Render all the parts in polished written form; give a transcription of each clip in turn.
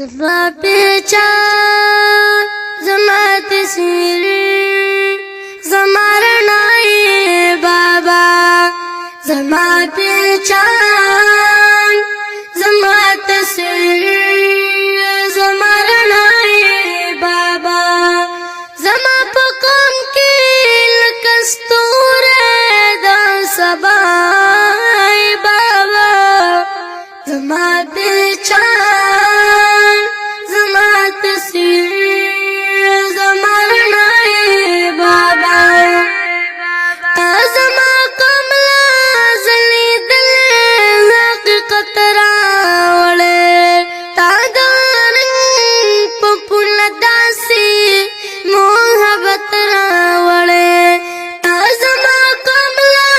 زما پہچان زما تصویر زما رڼای بابا زما پہچان زما تصویر زما رڼای بابا زما په قوم کې لکه ستوری د سبا بابا زما پہچان زما تصویر زما رڼای بابا تا زما کملا ځلېدلې حقیقت راوړې تا د رنګ په پوله داسې محبت راوړې تا زما کملا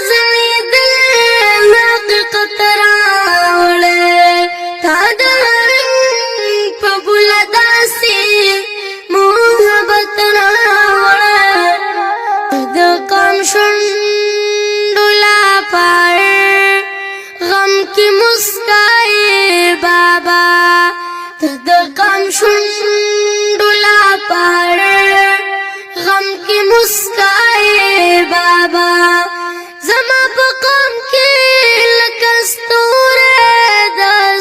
ځلېدلې حقیقت راوړې تا د رنګ په پوله داسې محبت راوړې د قوم شونډو لا پاره غم کی مسکائے بابا د قوم شونډو لا پاره غم کی مسکائے بابا زما په قوم کې لکه ستوری د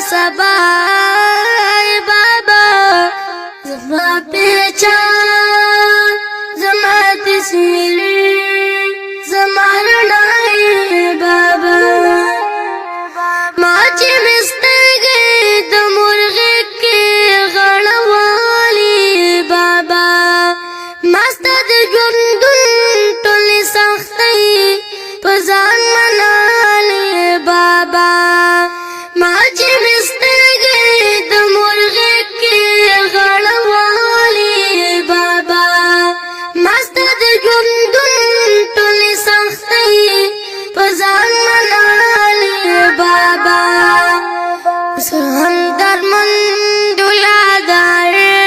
سبا بابا زما پہچان زما تصویر زما رڼای بابا ما چې مستګې د مرغې کې غړوالي بابا ما ستا د ژوندون ټولې سختۍ په ځان منالې بابا ما چې مستګې د مرغې کې غړوالي بابا ما ستا د ژوندون ټولې سختۍ په ځان منالې بابا اوس هم درمند ولادارې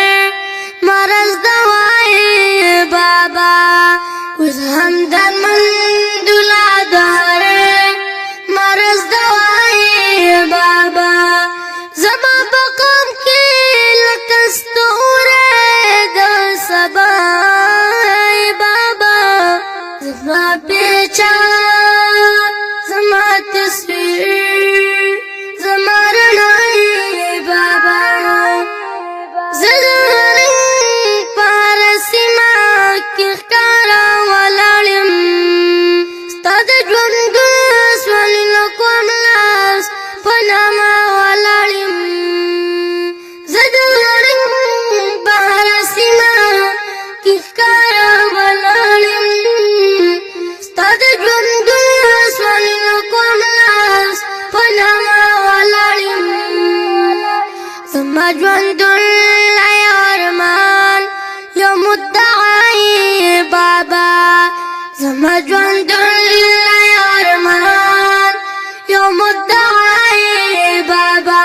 مرض دوایې بابا اوس هم درمند ولادارې مرض دوایې بابا زما په قوم کې لکه ستوری د سبا بابا زما پہچان زما تصویر زما رڼای بابا زه د رنګ په هره سیمه کې ښکاره ولاړ یم ستا د ژوندون سوالونه کوم لاس په نامه ولاړ یم زه د رنګ په هره سیمه کې ښکاره ولاړ یم ستا د ژوندون سوالونه کوم لاس په نامه ولاړ یم زما ژوندون لا یو ارمان یو مدعای بابا زما ژوندون لا یو ارمان یو مدعای بابا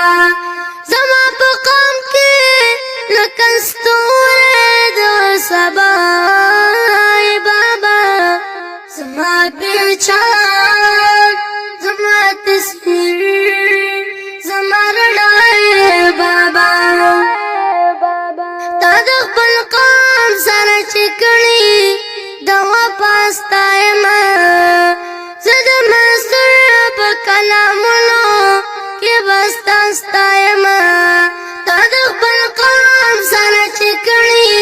زما په قوم کې لکه ستوری د سبا بابا زما پہچان زما تصویر زما رڼای بابا تا د خپل قوم سره چې کړي د وفا ستایمه زه د منصور په کلامونو کې به ستا ستایمه تا د خپل قوم سره چې کړي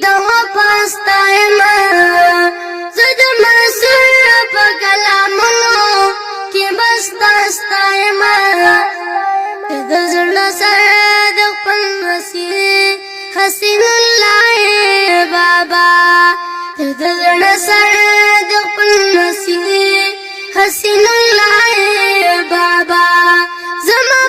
د وفا ستایمه زه د منصور په کلامونو کې به ستا ستایمه د زړه سره د خپل مسیح حسین الله بابا د زړه سره د خپل مسیح حسین الله بابا زما